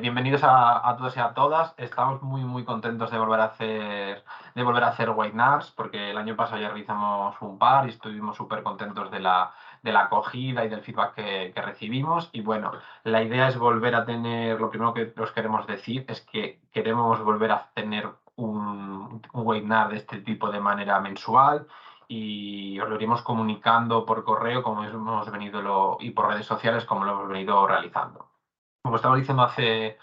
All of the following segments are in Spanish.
Bienvenidos a todos y a todas. Estamos muy contentos de volver a hacer webinars, porque el año pasado ya realizamos un par y estuvimos súper contentos de la acogida y del feedback que recibimos. Y bueno, la idea es volver a tener, lo primero que os queremos decir es que queremos volver a tener un webinar de este tipo de manera mensual, y os lo iremos comunicando por correo como hemos venido y por redes sociales como lo hemos venido realizando. Como estaba diciendo hace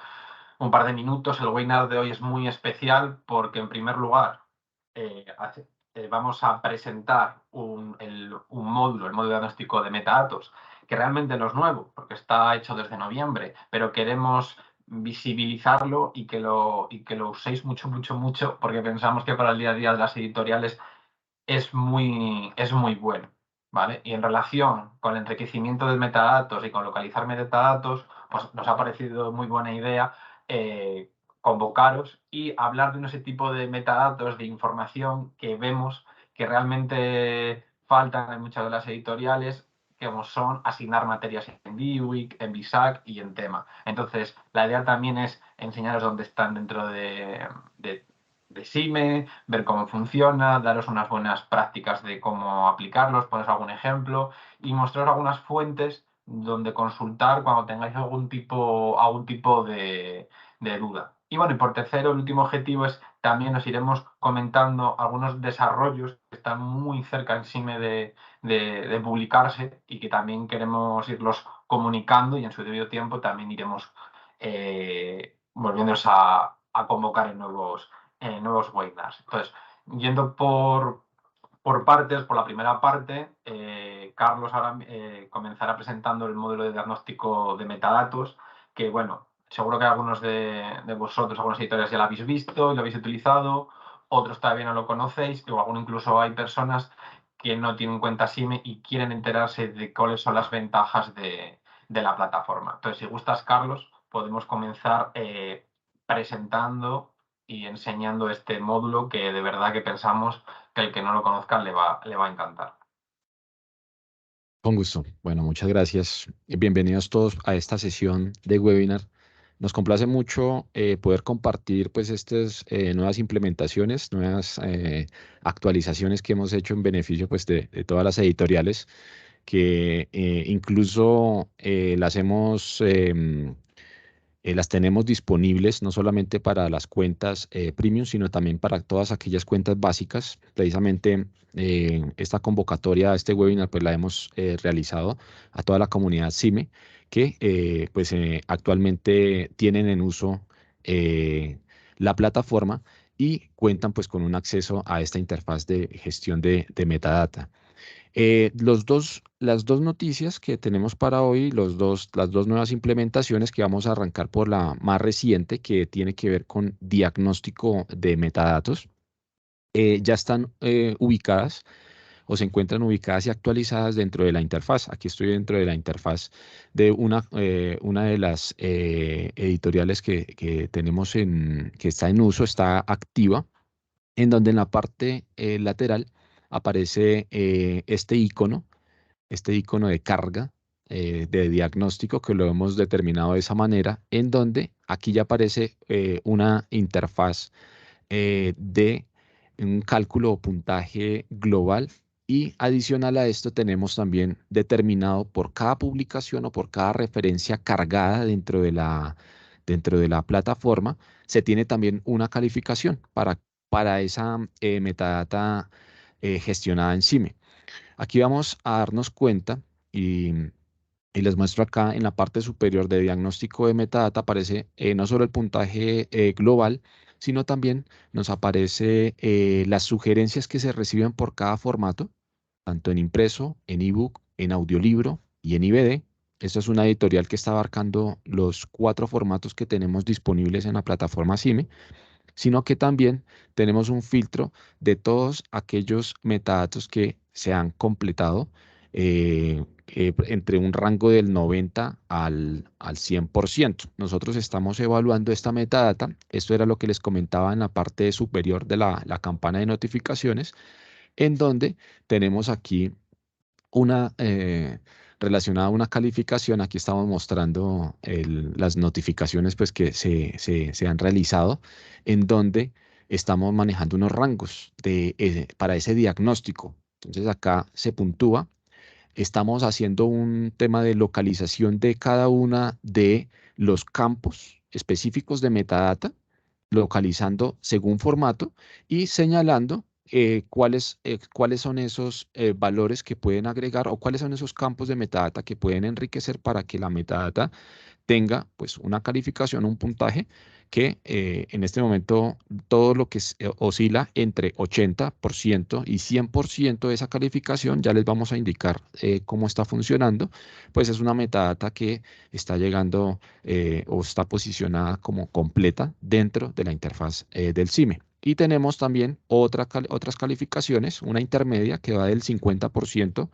un par de minutos, el webinar de hoy es muy especial porque, en primer lugar, vamos a presentar un módulo, el módulo de diagnóstico de metadatos, que realmente no es nuevo, porque está hecho desde noviembre, pero queremos visibilizarlo y que lo uséis mucho, porque pensamos que para el día a día de las editoriales es muy bueno, ¿vale? Y en relación con el enriquecimiento de metadatos y con localizar metadatos, pues nos ha parecido muy buena idea convocaros y hablar de ese tipo de metadatos, de información que vemos que realmente faltan en muchas de las editoriales, que son asignar materias en BWIC, en BISAC y en tema. Entonces, la idea también es enseñaros dónde están dentro de SIME, ver cómo funciona, daros unas buenas prácticas de cómo aplicarlos, poneros algún ejemplo y mostraros algunas fuentes donde consultar cuando tengáis algún tipo de duda. Y bueno, y por tercero, el último objetivo es también os iremos comentando algunos desarrollos que están muy cerca en SIME de publicarse y que también queremos irlos comunicando, y en su debido tiempo también iremos volviéndoos a convocar en nuevos webinars. Entonces, yendo por partes, por la primera parte, Carlos ahora comenzará presentando el módulo de diagnóstico de metadatos, que bueno, seguro que algunos de vosotros, algunas editoriales ya lo habéis visto y lo habéis utilizado, otros todavía no lo conocéis, o alguno incluso hay personas que no tienen cuenta SIME y quieren enterarse de cuáles son las ventajas de la plataforma. Entonces, si gustas, Carlos, podemos comenzar presentando y enseñando este módulo, que de verdad que pensamos que el que no lo conozca le va a encantar. Con gusto. Bueno, muchas gracias. Bienvenidos todos a esta sesión de webinar. Nos complace mucho poder compartir pues estas nuevas implementaciones, nuevas actualizaciones que hemos hecho en beneficio pues de todas las editoriales que incluso las tenemos disponibles no solamente para las cuentas premium, sino también para todas aquellas cuentas básicas. Precisamente esta convocatoria, este webinar, pues la hemos realizado a toda la comunidad SIME que actualmente tienen en uso la plataforma y cuentan pues con un acceso a esta interfaz de gestión de metadata. Las dos noticias que tenemos para hoy, las dos nuevas implementaciones que vamos a arrancar por la más reciente, que tiene que ver con diagnóstico de metadatos, ya están ubicadas o se encuentran ubicadas y actualizadas dentro de la interfaz. Aquí estoy dentro de la interfaz de una de las editoriales que tenemos que está en uso, está activa, en donde en la parte lateral aparece este icono de carga de diagnóstico que lo hemos determinado de esa manera, en donde aquí ya aparece una interfaz de un cálculo o puntaje global. Y adicional a esto tenemos también determinado por cada publicación o por cada referencia cargada dentro de la plataforma, se tiene también una calificación para esa metadata gestionada en CIME. Aquí vamos a darnos cuenta y les muestro acá en la parte superior de diagnóstico de metadata aparece no solo el puntaje global, sino también nos aparece las sugerencias que se reciben por cada formato, tanto en impreso, en ebook, en audiolibro y en IBD. Esta es una editorial que está abarcando los 4 formatos que tenemos disponibles en la plataforma CIME, sino que también tenemos un filtro de todos aquellos metadatos que se han completado entre un rango del 90 al 100%. Nosotros estamos evaluando esta metadata. Esto era lo que les comentaba en la parte superior de la campana de notificaciones, en donde tenemos aquí una relacionada a una calificación. Aquí estamos mostrando las notificaciones pues, que se han realizado, en donde estamos manejando unos rangos para ese diagnóstico. Entonces acá se puntúa. Estamos haciendo un tema de localización de cada una de los campos específicos de metadata, localizando según formato y señalando cuáles son esos valores que pueden agregar o cuáles son esos campos de metadata que pueden enriquecer para que la metadata tenga pues una calificación, un puntaje que en este momento todo lo que oscila entre 80% y 100% de esa calificación, ya les vamos a indicar cómo está funcionando, pues es una metadata que está llegando o está posicionada como completa dentro de la interfaz del CIME. Y tenemos también otras calificaciones, una intermedia que va del 50%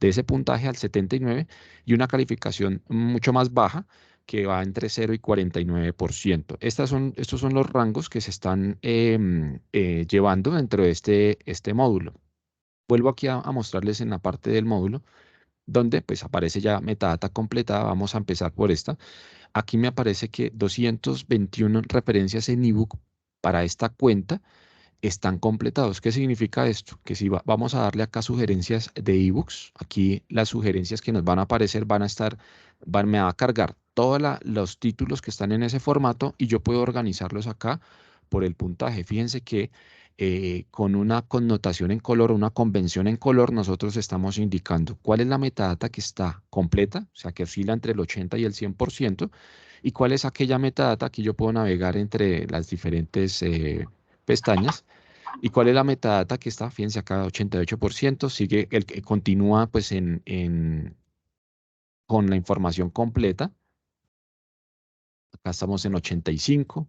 de ese puntaje al 79% y una calificación mucho más baja que va entre 0 y 49%. Estos son los rangos que se están llevando dentro de este módulo. Vuelvo aquí a mostrarles en la parte del módulo, donde pues aparece ya metadata completada. Vamos a empezar por esta. Aquí me aparece que 221 referencias en ebook para esta cuenta están completados. ¿Qué significa esto? Que si vamos a darle acá sugerencias de ebooks, aquí las sugerencias que nos van a aparecer van a estar, me va a cargar todos los títulos que están en ese formato y yo puedo organizarlos acá por el puntaje. Fíjense que con una connotación en color, una convención en color, nosotros estamos indicando cuál es la metadata que está completa, o sea, que oscila entre el 80 y el 100%, y cuál es aquella metadata. Aquí yo puedo navegar entre las diferentes pestañas. ¿Y cuál es la metadata que está? Fíjense acá, 88%, sigue el que continúa pues con la información completa. Acá estamos en 85.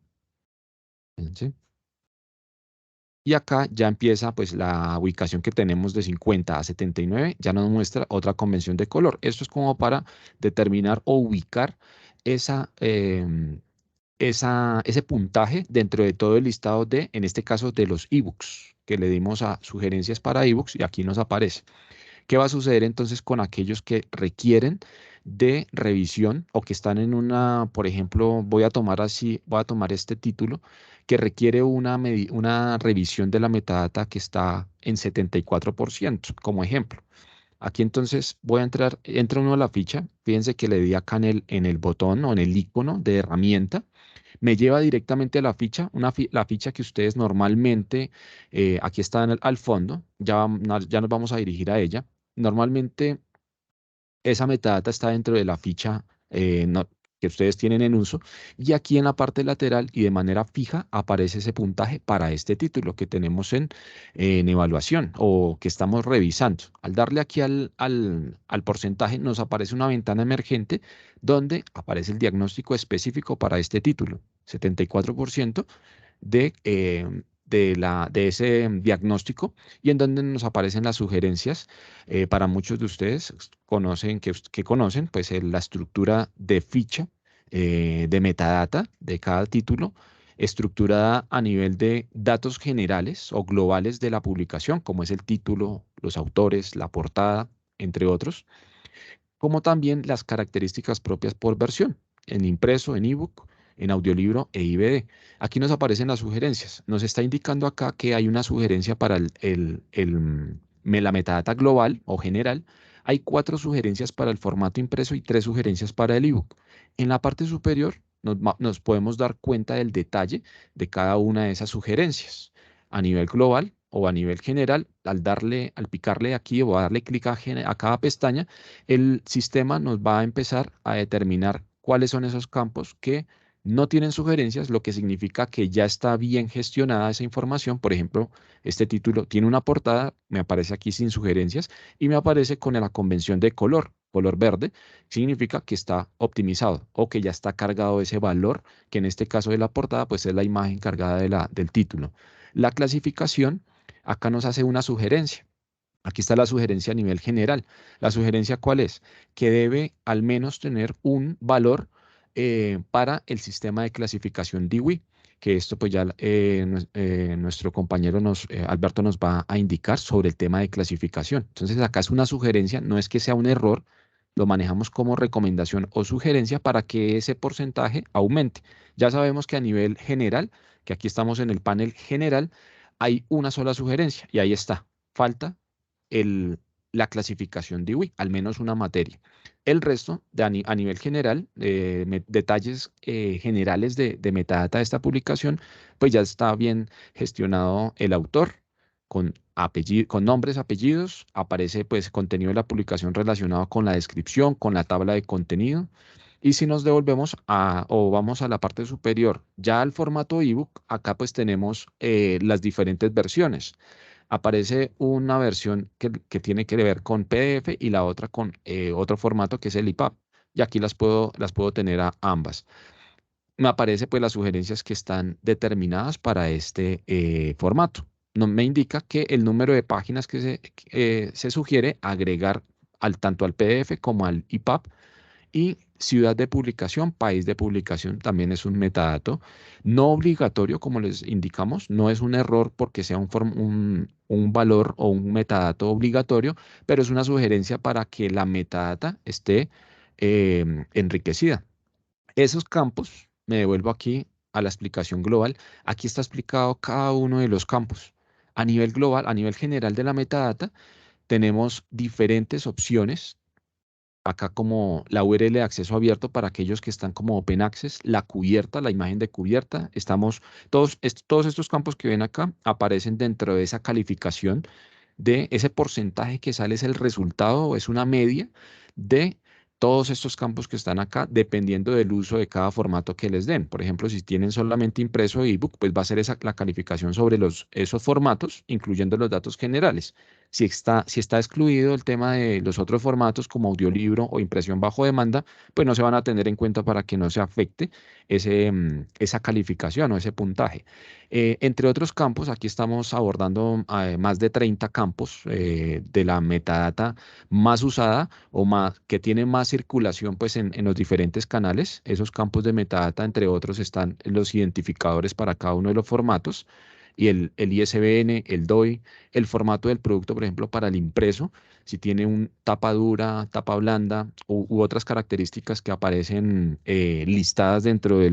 Fíjense. Y acá ya empieza pues la ubicación que tenemos de 50 a 79, ya nos muestra otra convención de color. Esto es como para determinar o ubicar ese puntaje dentro de todo el listado en este caso, de los ebooks, que le dimos a sugerencias para ebooks y aquí nos aparece. ¿Qué va a suceder entonces con aquellos que requieren de revisión o que están en por ejemplo, voy a tomar este título que requiere una revisión de la metadata que está en 74%, como ejemplo? Aquí entonces entra uno a la ficha, fíjense que le di acá en el botón o en el icono de herramienta, me lleva directamente a la ficha, la ficha que ustedes normalmente, aquí está al fondo, ya nos vamos a dirigir a ella. Normalmente esa metadata está dentro de la ficha que ustedes tienen en uso, y aquí en la parte lateral y de manera fija aparece ese puntaje para este título que tenemos en evaluación o que estamos revisando. Al darle aquí al porcentaje nos aparece una ventana emergente donde aparece el diagnóstico específico para este título, 74% de ese diagnóstico, y en donde nos aparecen las sugerencias. Para muchos de ustedes que conocen pues la estructura de ficha de metadata de cada título, estructurada a nivel de datos generales o globales de la publicación, como es el título, los autores, la portada, entre otros, como también las características propias por versión, en impreso, en ebook, en audiolibro e IBD. Aquí nos aparecen las sugerencias. Nos está indicando acá que hay una sugerencia para la metadata global o general. Hay 4 sugerencias para el formato impreso y 3 sugerencias para el ebook. En la parte superior nos podemos dar cuenta del detalle de cada una de esas sugerencias. A nivel global o a nivel general, al picarle aquí o a darle clic a cada pestaña, el sistema nos va a empezar a determinar cuáles son esos campos que no tienen sugerencias, lo que significa que ya está bien gestionada esa información. Por ejemplo, este título tiene una portada, me aparece aquí sin sugerencias y me aparece con la convención de color verde, significa que está optimizado o que ya está cargado ese valor, que en este caso de la portada, pues es la imagen cargada del título. La clasificación acá nos hace una sugerencia. Aquí está la sugerencia a nivel general. ¿La sugerencia cuál es? Que debe al menos tener un valor para el sistema de clasificación DIWI, que esto pues ya nuestro compañero Alberto nos va a indicar sobre el tema de clasificación. Entonces acá es una sugerencia, no es que sea un error, lo manejamos como recomendación o sugerencia para que ese porcentaje aumente. Ya sabemos que a nivel general, que aquí estamos en el panel general, hay una sola sugerencia y ahí está. Falta el, la clasificación de IWI, al menos una materia. El resto, a nivel general, detalles generales de metadata de esta publicación, pues ya está bien gestionado el autor con con nombres, apellidos, aparece pues contenido de la publicación relacionado con la descripción, con la tabla de contenido. Y si nos devolvemos o vamos a la parte superior, ya al formato ebook, acá pues tenemos las diferentes versiones. Aparece una versión que tiene que ver con PDF y la otra con otro formato que es el EPUB. Y aquí las puedo tener a ambas. Me aparece pues las sugerencias que están determinadas para este formato. No, me indica que el número de páginas que se sugiere agregar tanto al PDF como al EPUB, y ciudad de publicación, país de publicación también es un metadato no obligatorio, como les indicamos, no es un error porque sea un valor o un metadato obligatorio, pero es una sugerencia para que la metadata esté enriquecida. Esos campos, me devuelvo aquí a la explicación global. Aquí está explicado cada uno de los campos. A nivel global, a nivel general de la metadata, tenemos diferentes opciones. Acá como la URL de acceso abierto para aquellos que están como Open Access, la cubierta, la imagen de cubierta. Todos estos campos que ven acá aparecen dentro de esa calificación de ese porcentaje que sale, es el resultado o es una media de todos estos campos que están acá, dependiendo del uso de cada formato que les den. Por ejemplo, si tienen solamente impreso e ebook, pues va a ser la calificación sobre esos formatos, incluyendo los datos generales. Si está excluido el tema de los otros formatos como audiolibro o impresión bajo demanda, pues no se van a tener en cuenta para que no se afecte esa calificación o ese puntaje. Entre otros campos, aquí estamos abordando más de 30 campos de la metadata más usada o más, que tiene más circulación pues, en los diferentes canales. Esos campos de metadata, entre otros, están los identificadores para cada uno de los formatos y el ISBN, el DOI, el formato del producto, por ejemplo, para el impreso, si tiene un tapa dura, tapa blanda u otras características que aparecen listadas dentro de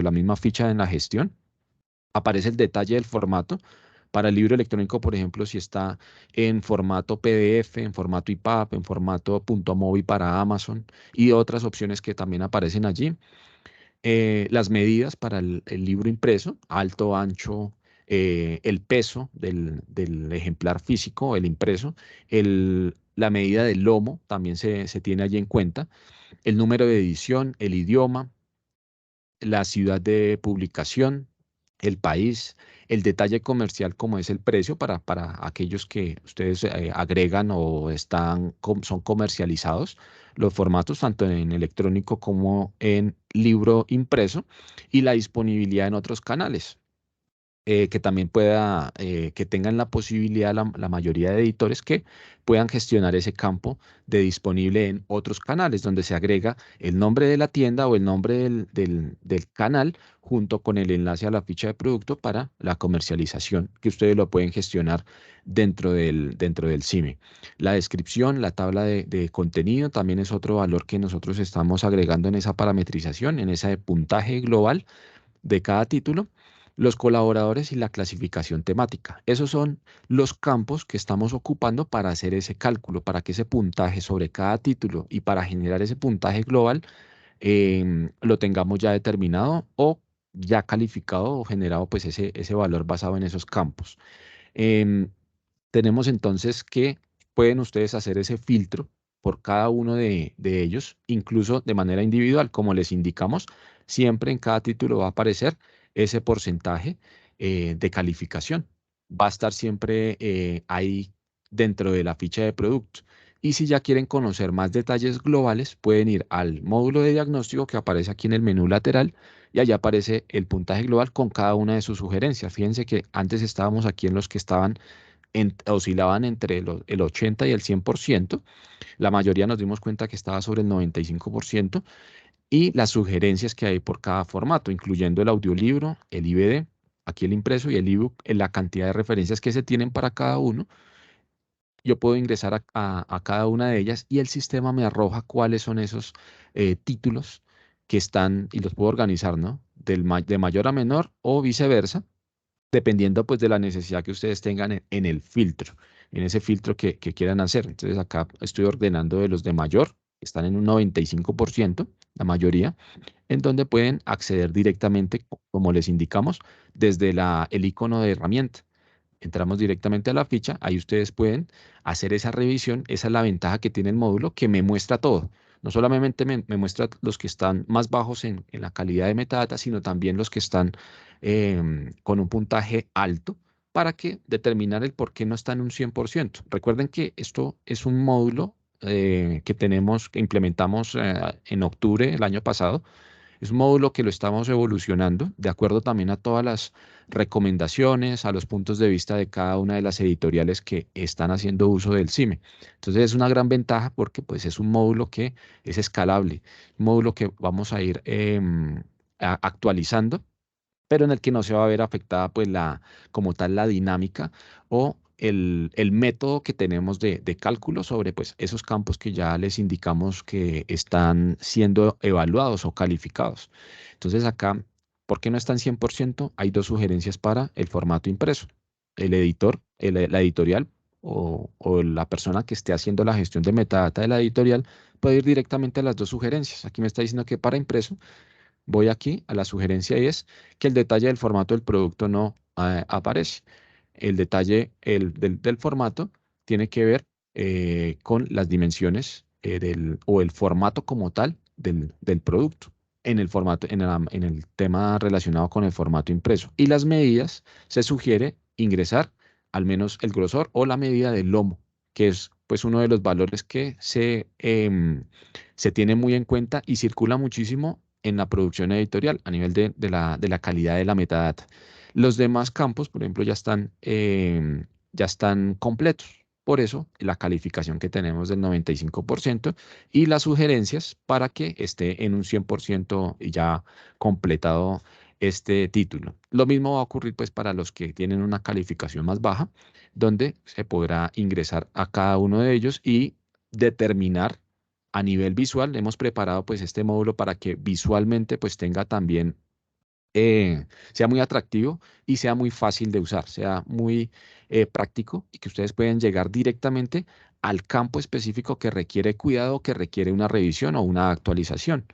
la misma ficha en la gestión. Aparece el detalle del formato. Para el libro electrónico, por ejemplo, si está en formato PDF, en formato EPUB, en formato .mobi para Amazon y otras opciones que también aparecen allí. Las medidas para el libro impreso, alto, ancho, el peso del ejemplar físico, el impreso, la medida del lomo también se tiene allí en cuenta, el número de edición, el idioma, la ciudad de publicación, el país, el detalle comercial como es el precio para aquellos que ustedes agregan o son comercializados, los formatos tanto en electrónico como en libro impreso y la disponibilidad en otros canales que también que tengan la posibilidad, la mayoría de editores que puedan gestionar ese campo de disponible en otros canales, donde se agrega el nombre de la tienda o el nombre del canal junto con el enlace a la ficha de producto para la comercialización, que ustedes lo pueden gestionar dentro del CIME. La descripción, la tabla de contenido también es otro valor que nosotros estamos agregando en esa parametrización, en ese puntaje global de cada título, los colaboradores y la clasificación temática. Esos son los campos que estamos ocupando para hacer ese cálculo, para que ese puntaje sobre cada título y para generar ese puntaje global lo tengamos ya determinado o ya calificado o generado pues ese valor basado en esos campos. Em, Tenemos entonces que pueden ustedes hacer ese filtro por cada uno de ellos, incluso de manera individual, como les indicamos, siempre en cada título va a aparecer ese porcentaje de calificación. Va a estar siempre ahí dentro de la ficha de producto. Y si ya quieren conocer más detalles globales, pueden ir al módulo de diagnóstico que aparece aquí en el menú lateral y allá aparece el puntaje global con cada una de sus sugerencias. Fíjense que antes estábamos aquí en los que oscilaban entre el 80 y el 100%. La mayoría nos dimos cuenta que estaba sobre el 95% y las sugerencias que hay por cada formato, incluyendo el audiolibro, el IBD, aquí el impreso y el ebook, en la cantidad de referencias que se tienen para cada uno yo puedo ingresar a cada una de ellas y el sistema me arroja cuáles son esos títulos que están y los puedo organizar, ¿no? De mayor a menor o viceversa, dependiendo pues de la necesidad que ustedes tengan en el filtro, en ese filtro que quieran hacer. Entonces acá estoy ordenando de los de mayor, que están en un 95%, la mayoría, en donde pueden acceder directamente, como les indicamos, desde el icono de herramienta. Entramos directamente a la ficha, ahí ustedes pueden hacer esa revisión, esa es la ventaja que tiene el módulo que me muestra todo. No solamente me muestra los que están más bajos en la calidad de metadata, sino también los que están con un puntaje alto para que determinar el por qué no están en un 100%. Recuerden que esto es un módulo que implementamos en octubre del año pasado. Es un módulo que lo estamos evolucionando de acuerdo también a todas las recomendaciones, a los puntos de vista de cada una de las editoriales que están haciendo uso del CIME. Entonces es una gran ventaja porque pues es un módulo que es escalable, un módulo que vamos a ir actualizando, pero en el que no se va a ver afectada pues como tal la dinámica o el método que tenemos de cálculo sobre pues esos campos que ya les indicamos que están siendo evaluados o calificados. Entonces acá, ¿por qué no están 100%? Hay dos sugerencias para el formato impreso. El editor, la editorial o la persona que esté haciendo la gestión de metadata de la editorial puede ir directamente a las dos sugerencias. Aquí me está diciendo que para impreso voy aquí a la sugerencia y es que el detalle del formato del producto no aparece. El detalle del formato tiene que ver con las dimensiones o el formato como tal del producto. En el formato, en el tema relacionado con el formato impreso. Y las medidas se sugiere ingresar al menos el grosor o la medida del lomo, que es pues uno de los valores que se tiene muy en cuenta y circula muchísimo en la producción editorial a nivel de la calidad de la metadata. Los demás campos, por ejemplo, ya están completos. Por eso, la calificación que tenemos del 95% y las sugerencias para que esté en un 100% y ya completado este título. Lo mismo va a ocurrir pues para los que tienen una calificación más baja, donde se podrá ingresar a cada uno de ellos y determinar a nivel visual. Hemos preparado pues este módulo para que visualmente pues tenga también, sea muy atractivo y sea muy fácil de usar, sea muy práctico y que ustedes pueden llegar directamente al campo específico que requiere cuidado, que requiere una revisión o una actualización.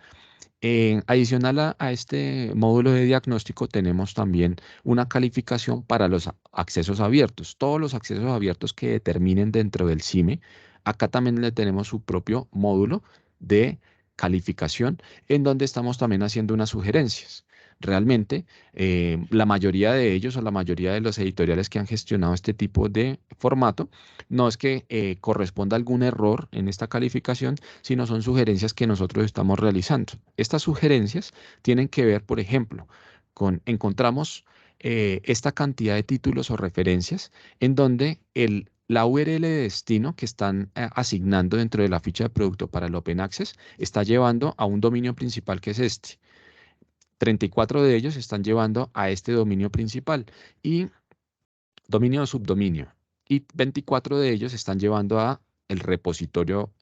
Adicional a este módulo de diagnóstico, tenemos también una calificación para los accesos abiertos. Todos los accesos abiertos que determinen dentro del CIME, acá también le tenemos su propio módulo de calificación en donde estamos también haciendo unas sugerencias. Realmente, la mayoría de ellos o la mayoría de los editoriales que han gestionado este tipo de formato, no es que corresponda algún error en esta calificación, sino son sugerencias que nosotros estamos realizando. Estas sugerencias tienen que ver, por ejemplo, encontramos esta cantidad de títulos o referencias en donde la URL de destino que están asignando dentro de la ficha de producto para el Open Access está llevando a un dominio principal que es este. 34 de ellos están llevando a este dominio principal y dominio o subdominio. Y 24 de ellos están llevando a el repositorio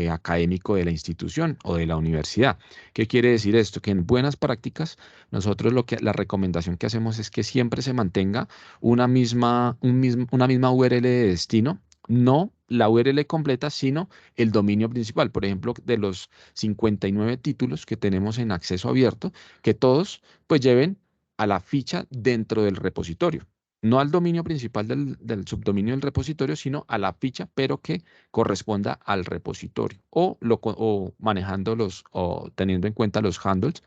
académico de la institución o de la universidad. ¿Qué quiere decir esto? Que en buenas prácticas, nosotros la recomendación que hacemos es que siempre se mantenga una misma URL de destino, no la URL completa, sino el dominio principal. Por ejemplo, de los 59 títulos que tenemos en acceso abierto, que todos pues lleven a la ficha dentro del repositorio, no al dominio principal del subdominio del repositorio, sino a la ficha, pero que corresponda al repositorio, o manejando o teniendo en cuenta los handles,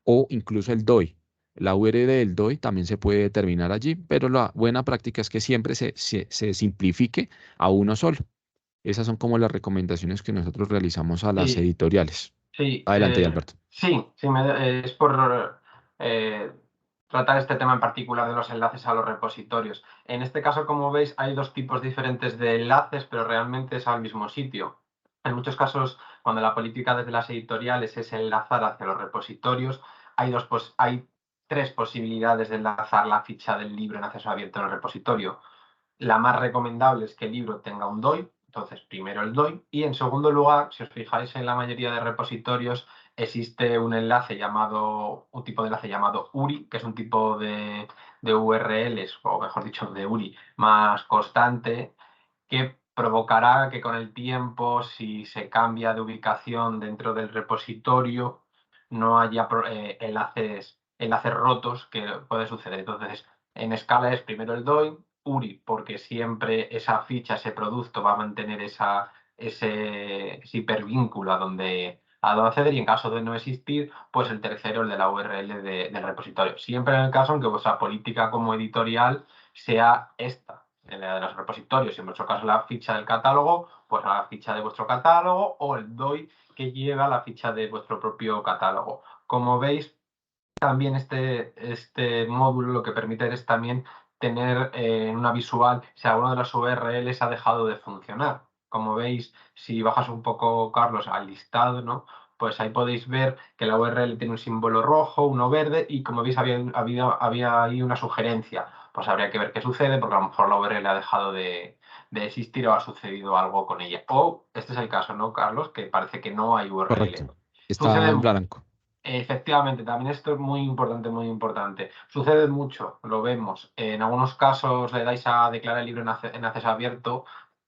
o incluso el DOI. La URL del DOI también se puede determinar allí, pero la buena práctica es que siempre se simplifique a uno solo. Esas son como las recomendaciones que nosotros realizamos a las Sí, editoriales. sí, Adelante, Alberto. sí, es por eh, tratar este tema en particular de los enlaces a los repositorios. En este caso, como veis, hay dos tipos diferentes de enlaces, pero realmente es al mismo sitio. En muchos casos, cuando la política desde las editoriales es enlazar hacia los repositorios, hay tres posibilidades de enlazar la ficha del libro en acceso abierto en el repositorio. la más recomendable es que el libro tenga un DOI, entonces primero el DOI, y en segundo lugar, si os fijáis en la mayoría de repositorios, existe un enlace llamado, un tipo de enlace llamado URI, que es un tipo de URLs, o mejor dicho, de URI más constante, que provocará que con el tiempo, si se cambia de ubicación dentro del repositorio, no haya enlaces rotos que puede suceder. Entonces, en Scala es primero el DOI, URI, porque siempre esa ficha, ese producto va a mantener ese hipervínculo a donde acceder, y en caso de no existir, pues el tercero, el de la URL del repositorio. Siempre en el caso en que vuestra política como editorial sea esta, la de los repositorios, en vuestro caso la ficha del catálogo, pues la ficha de vuestro catálogo, o el DOI que lleva la ficha de vuestro propio catálogo. Como veis, también este módulo lo que permite es también tener una visual si alguno de las URLs ha dejado de funcionar. Como veis, si bajas un poco, Carlos, al listado, ¿no? Pues ahí podéis ver que la URL tiene un símbolo rojo, uno verde, y como veis había ahí una sugerencia. Pues habría que ver qué sucede, porque a lo mejor la URL ha dejado de existir o ha sucedido algo con ella. O este es el caso, ¿no, Carlos? Que parece que no hay URL. Correcto. Está Sucede en blanco. Efectivamente, también esto es muy importante, muy importante. Sucede mucho, lo vemos. En algunos casos le dais a declarar el libro en acceso abierto,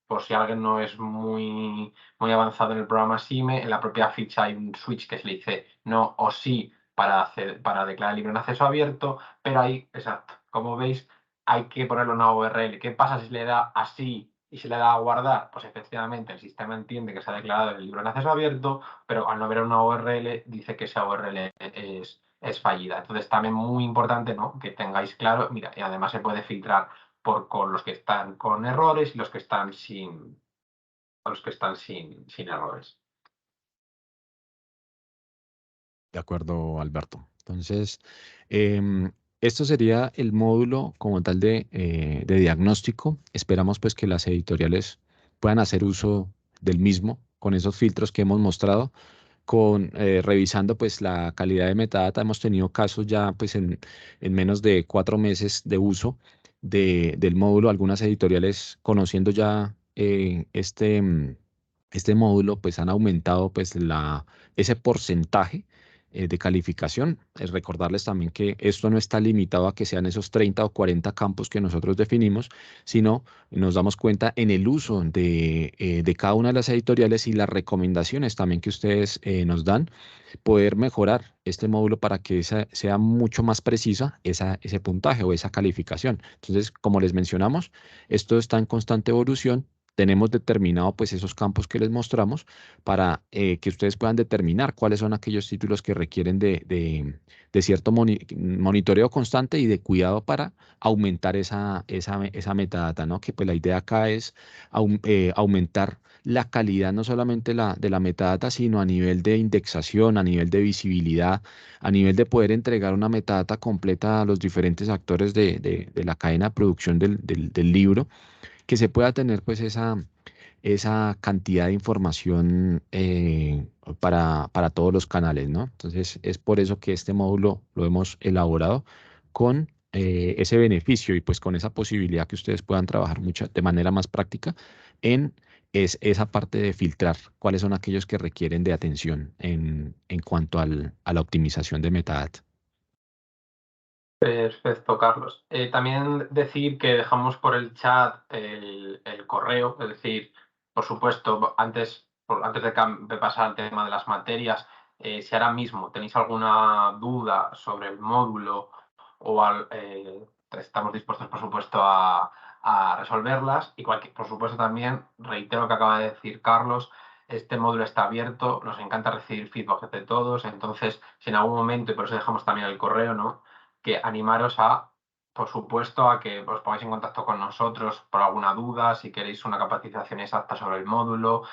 por si alguien no es muy avanzado en el programa SIME, en la propia ficha hay un switch que se le dice no o sí para declarar el libro en acceso abierto, pero ahí, exacto, como veis, hay que ponerle una URL. ¿Qué pasa si le da así y se le da a guardar? Pues efectivamente el sistema entiende que se ha declarado el libro en acceso abierto, pero al no ver una URL dice que esa URL es fallida. Entonces también muy importante, ¿no? Que tengáis claro, mira, y además se puede filtrar con los que están con errores y los que están sin errores. De acuerdo, Alberto. Entonces, em, esto sería el módulo como tal de diagnóstico. Esperamos pues que las editoriales puedan hacer uso del mismo con esos filtros que hemos mostrado, revisando pues la calidad de metadata. Hemos tenido casos ya pues en menos de 4 meses de uso del módulo. Algunas editoriales conociendo ya este módulo pues han aumentado pues ese porcentaje de calificación. Es recordarles también que esto no está limitado a que sean esos 30 o 40 campos que nosotros definimos, sino nos damos cuenta en el uso de cada una de las editoriales y las recomendaciones también que ustedes nos dan, poder mejorar este módulo para que sea mucho más precisa ese puntaje o esa calificación. Entonces, como les mencionamos, esto está en constante evolución. Tenemos determinado pues esos campos que les mostramos para que ustedes puedan determinar cuáles son aquellos títulos que requieren de cierto monitoreo constante y de cuidado para aumentar esa metadata, ¿no? Que pues la idea acá es aumentar la calidad no solamente de la metadata, sino a nivel de indexación, a nivel de visibilidad, a nivel de poder entregar una metadata completa a los diferentes actores de la cadena de producción del libro, que se pueda tener pues esa cantidad de información para todos los canales, ¿no? Entonces, es por eso que este módulo lo hemos elaborado con ese beneficio y pues con esa posibilidad que ustedes puedan trabajar de manera más práctica en esa parte de filtrar cuáles son aquellos que requieren de atención en cuanto a la optimización de metadata. Perfecto, Carlos. También decir que dejamos por el chat el correo, es decir, por supuesto, antes de pasar al tema de las materias, si ahora mismo tenéis alguna duda sobre el módulo estamos dispuestos, por supuesto, a resolverlas. Y por supuesto, también reitero lo que acaba de decir Carlos. Este módulo está abierto, nos encanta recibir feedback de todos, entonces si en algún momento, y por eso dejamos también el correo, ¿no? Que animaros por supuesto, a que os pongáis en contacto con nosotros por alguna duda, si queréis una capacitación exacta sobre el módulo.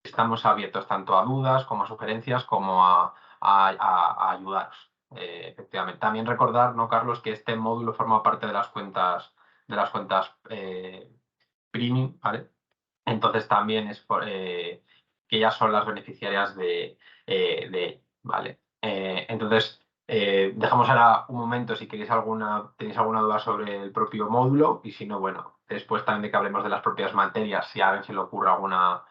Estamos abiertos tanto a dudas como a sugerencias, como a ayudaros. Efectivamente. También recordar, ¿no, Carlos?, que este módulo forma parte de las cuentas premium, ¿vale? Entonces también que ya son las beneficiarias de ¿vale? Entonces, dejamos ahora un momento momento si tenéis alguna duda sobre el propio módulo, y si no, bueno, después también de que hablemos de las propias materias, si a alguien se le ocurre alguna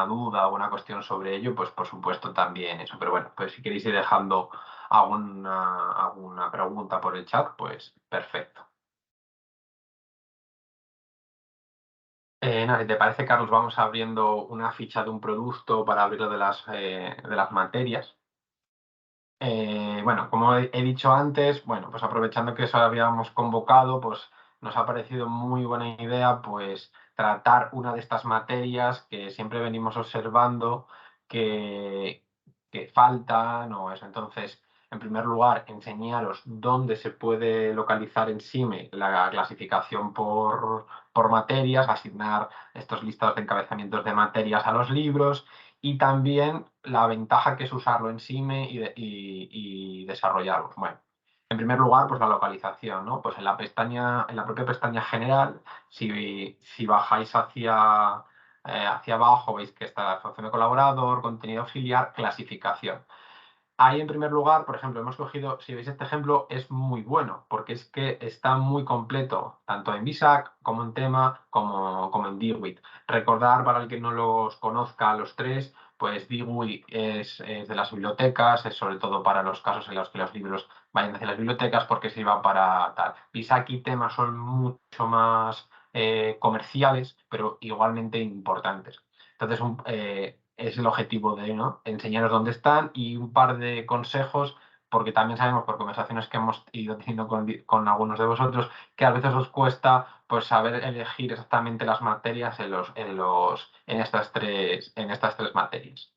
duda, alguna cuestión sobre ello, pues por supuesto también eso. Pero bueno, pues si queréis ir dejando alguna pregunta por el chat, pues perfecto. Nada, si te parece, Carlos, vamos abriendo una ficha de un producto para abrirlo de las materias. Bueno, como he dicho antes, bueno, pues aprovechando que eso habíamos convocado, pues nos ha parecido muy buena idea, pues tratar una de estas materias que siempre venimos observando que, que faltan o eso. Entonces, en primer lugar, enseñaros dónde se puede localizar en SIME la clasificación por materias, asignar estos listados de encabezamientos de materias a los libros y también la ventaja que es usarlo en SIME y desarrollarlo. Bueno, en primer lugar, pues la localización, ¿no? Pues en la propia pestaña general, si bajáis hacia abajo, veis que está la función de colaborador, contenido auxiliar, clasificación. Ahí, en primer lugar, por ejemplo, hemos cogido, si veis este ejemplo, es muy bueno, porque es que está muy completo, tanto en BISAC como en tema, como en DIWIT. Recordar, para el que no los conozca, los tres, pues DIWIT es de las bibliotecas, es sobre todo para los casos en los que los libros vayan hacia las bibliotecas, porque se iba para tal. BISAC y tema son mucho más comerciales, pero igualmente importantes. Entonces, es el objetivo de, ¿no? Enseñaros dónde están y un par de consejos, porque también sabemos por conversaciones que hemos ido teniendo con algunos de vosotros, que a veces os cuesta pues saber elegir exactamente las materias en estas tres materias.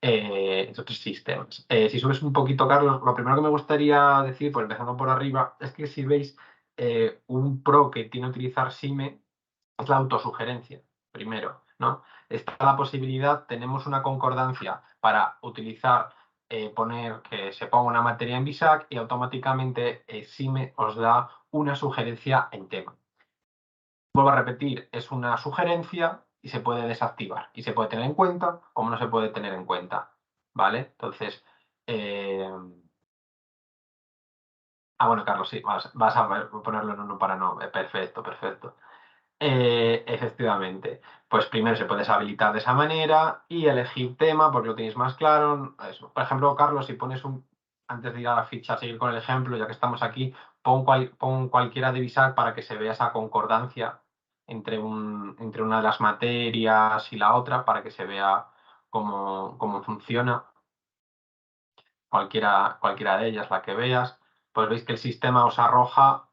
Estos tres sistemas. Si subes un poquito, Carlos, lo primero que me gustaría decir, pues empezando por arriba, es que si veis un pro que tiene que utilizar SIME, es la autosugerencia, primero, ¿no? Está la posibilidad, tenemos una concordancia para utilizar, poner que se ponga una materia en BISAC y automáticamente SIME os da una sugerencia en tema. Vuelvo a repetir, es una sugerencia y se puede desactivar y se puede tener en cuenta como no se puede tener en cuenta, ¿vale? Entonces, bueno, Carlos, sí, vas a ponerlo en uno para no. Perfecto, perfecto. Efectivamente, pues primero se puede deshabilitar de esa manera y elegir tema porque lo tenéis más claro. Eso. Por ejemplo, Carlos, si pones antes de ir a la ficha, seguir con el ejemplo, ya que estamos aquí, pon cualquiera de BISAC para que se vea esa concordancia entre una de las materias y la otra, para que se vea cómo funciona cualquiera de ellas, la que veas, pues veis que el sistema os arroja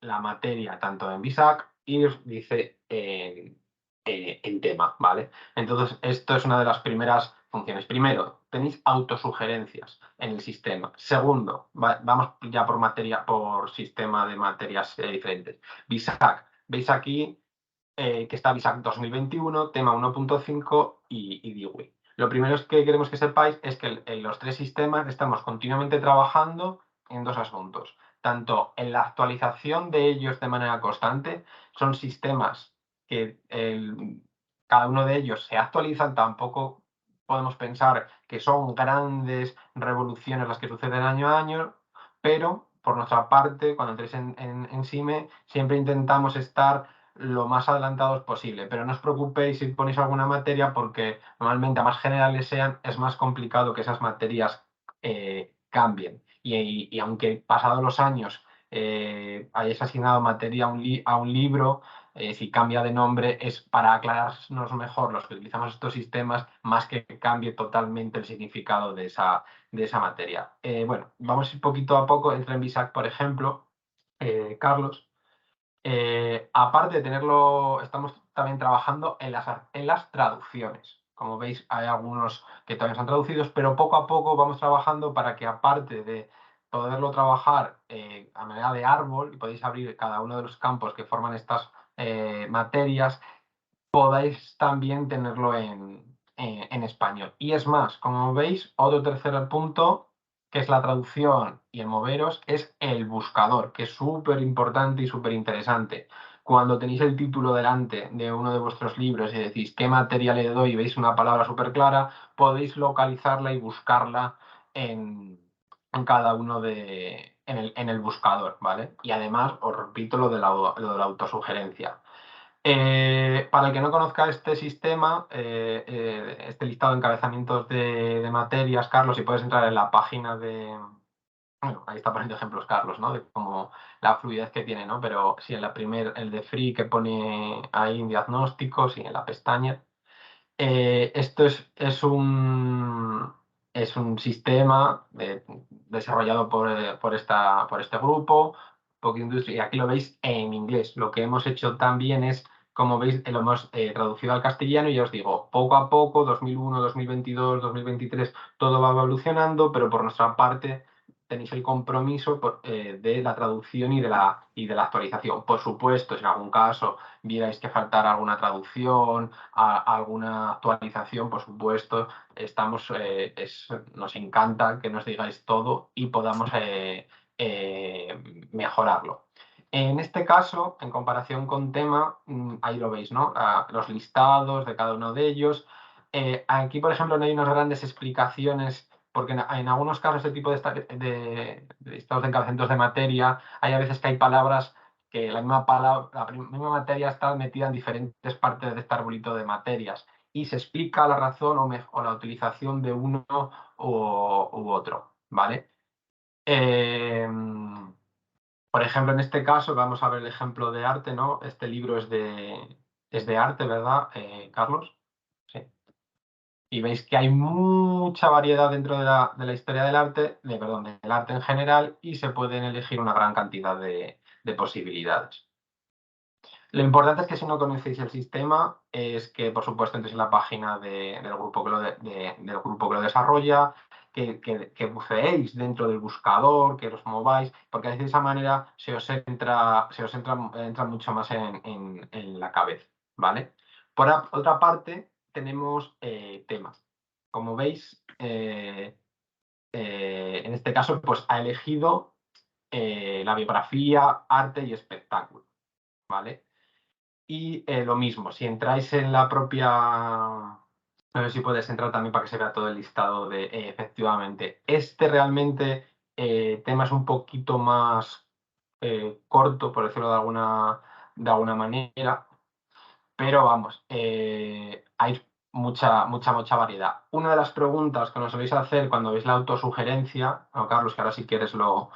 la materia tanto en BISAC y os dice en tema, ¿vale? Entonces, esto es una de las primeras funciones. Primero, tenéis autosugerencias en el sistema. Segundo, vamos ya por sistema de materias diferentes. BISAC, veis aquí que está BISAC 2021, tema 1.5 y DIWI. Lo primero que queremos que sepáis es que en los tres sistemas estamos continuamente trabajando en dos asuntos. Tanto en la actualización de ellos de manera constante, son sistemas que cada uno de ellos se actualizan, tampoco podemos pensar que son grandes revoluciones las que suceden año a año, pero por nuestra parte, cuando entréis en SIME, siempre intentamos estar lo más adelantados posible, pero no os preocupéis si ponéis alguna materia porque normalmente a más generales sean, es más complicado que esas materias cambien. Y aunque pasados los años hayáis asignado materia a un libro, si cambia de nombre es para aclararnos mejor los que utilizamos estos sistemas, más que cambie totalmente el significado de esa materia. Bueno, vamos a ir poquito a poco. Entra en BISAC, por ejemplo, Carlos. Aparte de tenerlo, estamos también trabajando en las traducciones. Como veis, hay algunos que todavía están traducidos, pero poco a poco vamos trabajando para que, aparte de poderlo trabajar a manera de árbol, y podéis abrir cada uno de los campos que forman estas materias, podáis también tenerlo en español. Y es más, como veis, otro tercer punto, que es la traducción y el moveros, es el buscador, que es súper importante y súper interesante. Cuando tenéis el título delante de uno de vuestros libros y decís qué materia le doy y veis una palabra súper clara, podéis localizarla y buscarla en en cada uno en el buscador, ¿vale? Y además, os repito lo de la autosugerencia. Para el que no conozca este sistema, este listado de encabezamientos de materias, Carlos, si puedes entrar en la página de... Bueno, ahí está poniendo ejemplos, Carlos, ¿no? De como la fluidez que tiene, ¿no? Pero sí, en la el de Free que pone ahí en diagnósticos y en la pestaña. Esto es un sistema desarrollado por este grupo, Poke Industry, y aquí lo veis en inglés. Lo que hemos hecho también es, como veis, lo hemos traducido al castellano y ya os digo, poco a poco, 2001, 2022, 2023, todo va evolucionando, pero por nuestra parte tenéis el compromiso de la traducción y de la actualización. Por supuesto, si en algún caso vierais que faltara alguna traducción, alguna actualización, por supuesto, nos encanta que nos digáis todo y podamos mejorarlo. En este caso, en comparación con tema, ahí lo veis, ¿no? Los listados de cada uno de ellos. Aquí, por ejemplo, no hay unas grandes explicaciones, porque en algunos casos este tipo de listados de encabezamientos de materia, hay a veces que hay palabras que la misma palabra, la misma materia está metida en diferentes partes de este arbolito de materias y se explica la razón o la utilización de uno u otro, ¿vale? Por ejemplo, en este caso, vamos a ver el ejemplo de arte, ¿no? Este libro es de arte, ¿verdad, Carlos? Sí. Y veis que hay mucha variedad dentro de la historia del arte, perdón, del arte en general, y se pueden elegir una gran cantidad de posibilidades. Lo importante es que si no conocéis el sistema, es que, por supuesto, entréis en la página del grupo del grupo que lo desarrolla, que buceéis dentro del buscador, que los mováis, porque de esa manera entra mucho más en la cabeza, ¿vale? Por otra parte, tenemos temas. Como veis, en este caso, pues ha elegido la biografía, arte y espectáculo, ¿vale? Y lo mismo, si entráis en la propia... No sé si puedes entrar también para que se vea todo el listado de... efectivamente, este realmente tema es un poquito más corto, por decirlo de alguna manera, pero vamos, hay mucha variedad. Una de las preguntas que nos soléis hacer cuando veis la autosugerencia, ¿no, Carlos, que ahora si quieres lo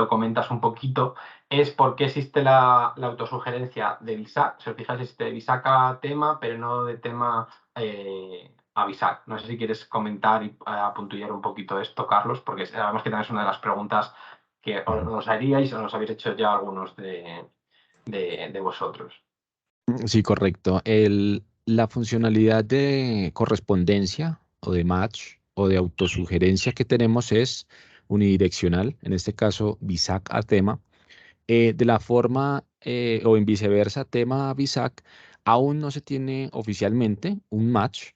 comentas un poquito, es por qué existe la autosugerencia de BISAC. Si os fijáis, existe de BISAC a tema, pero no de tema a BISAC. No sé si quieres comentar y apuntillar un poquito esto, Carlos, porque sabemos que también es una de las preguntas que os haríais o nos habéis hecho ya algunos de vosotros. Sí, correcto. La funcionalidad de correspondencia o de match o de autosugerencia que tenemos es unidireccional, en este caso BISAC a tema. De la forma o en viceversa, tema a BISAC, aún no se tiene oficialmente un match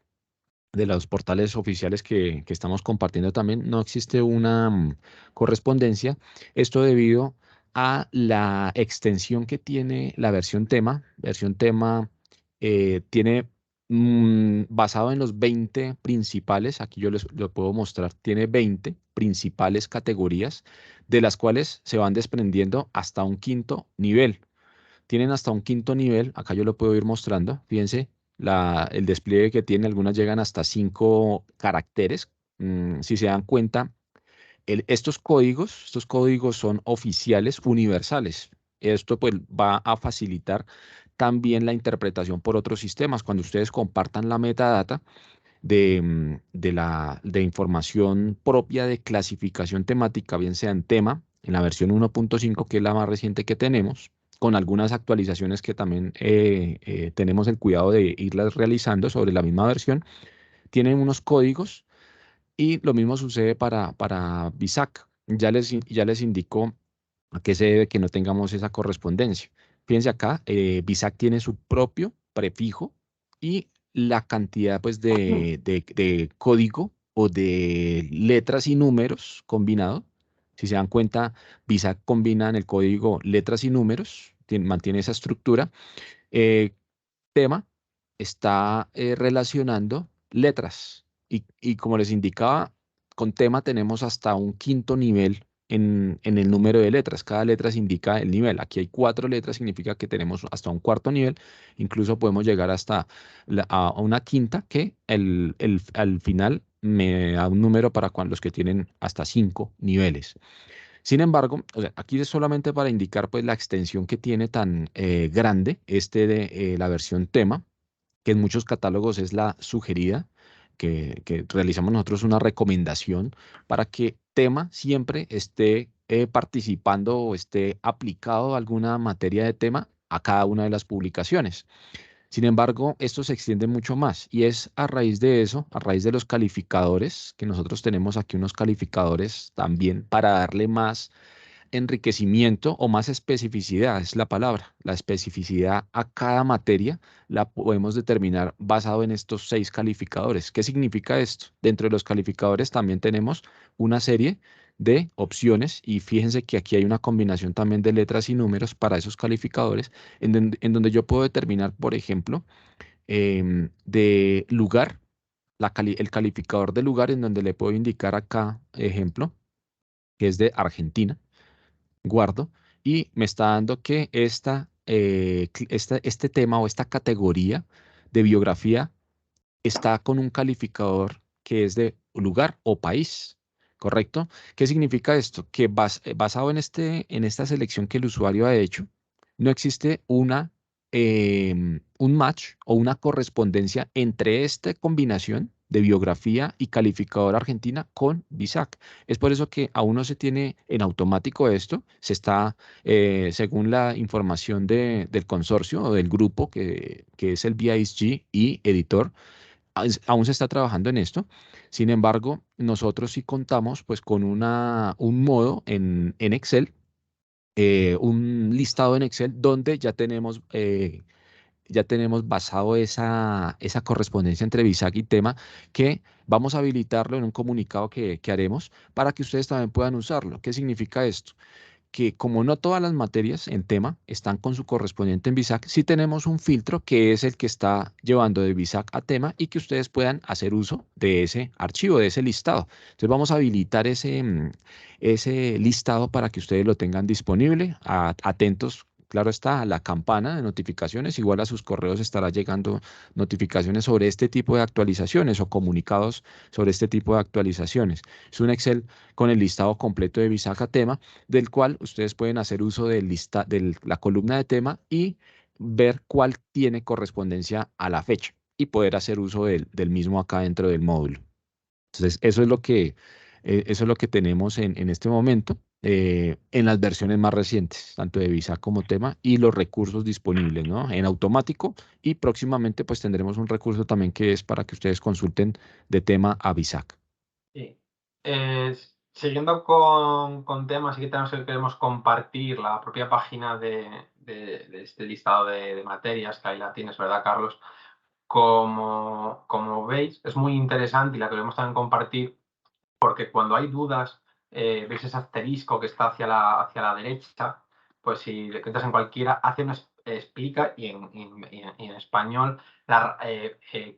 de los portales oficiales que estamos compartiendo también. No existe una correspondencia. Esto debido a la extensión que tiene la versión tema. Versión tema tiene, basado en los 20 principales, aquí yo les lo puedo mostrar, tiene 20 principales categorías, de las cuales se van desprendiendo hasta un quinto nivel. Tienen hasta un quinto nivel, acá yo lo puedo ir mostrando, fíjense, el despliegue que tiene, algunas llegan hasta 5 caracteres. Si se dan cuenta, estos códigos son oficiales universales. Esto pues va a facilitar también la interpretación por otros sistemas. Cuando ustedes compartan la metadata de información propia de clasificación temática, bien sea en tema, en la versión 1.5, que es la más reciente que tenemos, con algunas actualizaciones que también tenemos el cuidado de irlas realizando sobre la misma versión, tienen unos códigos y lo mismo sucede para BISAC. Ya les indicó a qué se debe que no tengamos esa correspondencia. Fíjense acá, BISAC tiene su propio prefijo y la cantidad pues, de código o de letras y números combinados. Si se dan cuenta, BISAC combina en el código letras y números, mantiene esa estructura. Tema está relacionando letras y como les indicaba, con tema tenemos hasta un quinto nivel en el número de letras. Cada letra se indica el nivel. Aquí hay 4 letras, significa que tenemos hasta un cuarto nivel. Incluso podemos llegar hasta a una quinta que al final me da un número para los que tienen hasta 5 niveles. Sin embargo, o sea, aquí es solamente para indicar pues la extensión que tiene tan grande de la versión tema, que en muchos catálogos es la sugerida, que realizamos nosotros una recomendación para que tema siempre esté participando o esté aplicado a alguna materia de tema a cada una de las publicaciones. Sin embargo, esto se extiende mucho más y es a raíz de eso, a raíz de los calificadores, que nosotros tenemos aquí unos calificadores también para darle más enriquecimiento o más especificidad, es la palabra. La especificidad a cada materia la podemos determinar basado en estos 6 calificadores. ¿Qué significa esto? Dentro de los calificadores también tenemos una serie de opciones y fíjense que aquí hay una combinación también de letras y números para esos calificadores en donde yo puedo determinar, por ejemplo, de lugar, el calificador de lugar en donde le puedo indicar acá, ejemplo, que es de Argentina, guardo, y me está dando que este tema o esta categoría de biografía está con un calificador que es de lugar o país, ¿correcto? ¿Qué significa esto? Que basado en esta selección que el usuario ha hecho, no existe un match o una correspondencia entre esta combinación de biografía y calificador Argentina con BISAC. Es por eso que aún no se tiene en automático esto, según la información del consorcio o del grupo que es el BISG y editor, aún se está trabajando en esto. Sin embargo, nosotros sí contamos pues con un modo en Excel, un listado en Excel donde ya tenemos basado esa correspondencia entre BISAC y tema, que vamos a habilitarlo en un comunicado que haremos para que ustedes también puedan usarlo. ¿Qué significa esto? Que como no todas las materias en tema están con su correspondiente en BISAC, sí tenemos un filtro que es el que está llevando de BISAC a tema y que ustedes puedan hacer uso de ese archivo, de ese listado. Entonces vamos a habilitar ese listado para que ustedes lo tengan disponible. Atentos, claro está, a la campana de notificaciones. Igual a sus correos estará llegando notificaciones sobre este tipo de actualizaciones o comunicados sobre este tipo de actualizaciones. Es un Excel con el listado completo de BISAC a tema, del cual ustedes pueden hacer uso de la columna de tema y ver cuál tiene correspondencia a la fecha y poder hacer uso del mismo acá dentro del módulo. Entonces, eso es lo que tenemos en este momento en las versiones más recientes, tanto de Visa como tema, y los recursos disponibles, ¿no? En automático, y próximamente pues tendremos un recurso también que es para que ustedes consulten de tema a Visac. Sí. Siguiendo con temas, sí que queremos compartir la propia página de este listado de materias, que ahí la tienes, ¿verdad, Carlos? Como veis, es muy interesante y la queremos también compartir porque cuando hay dudas, veis ese asterisco que está hacia la derecha, pues si le clicas en cualquiera, explica y en español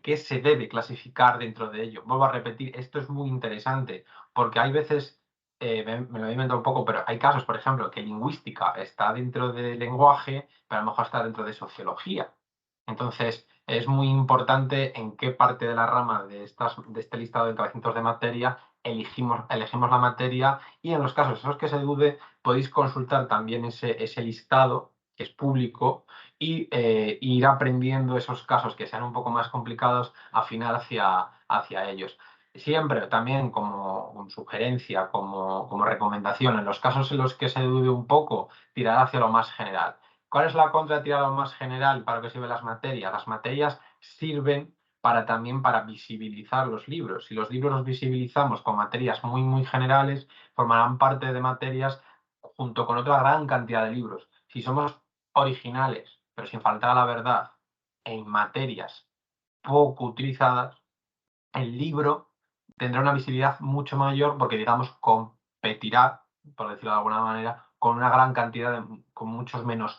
qué se debe clasificar dentro de ello. Vuelvo a repetir, esto es muy interesante porque hay veces, me lo he inventado un poco, pero hay casos, por ejemplo, que lingüística está dentro del lenguaje, pero a lo mejor está dentro de sociología. Entonces, es muy importante en qué parte de la rama de este listado de encabezamientos de materia elegimos la materia, y en los casos esos que se dude podéis consultar también ese listado que es público y ir aprendiendo esos casos que sean un poco más complicados, afinar hacia ellos. Siempre también como sugerencia, como recomendación, en los casos en los que se dude un poco, tirar hacia lo más general. ¿Cuál es la contra de tirar a lo más general? ¿Para qué sirven las materias? Las materias sirven también para visibilizar los libros. Si los libros los visibilizamos con materias muy, muy generales, formarán parte de materias junto con otra gran cantidad de libros. Si somos originales, pero sin faltar a la verdad, en materias poco utilizadas, el libro tendrá una visibilidad mucho mayor porque, digamos, competirá, por decirlo de alguna manera, con una gran cantidad con muchos menos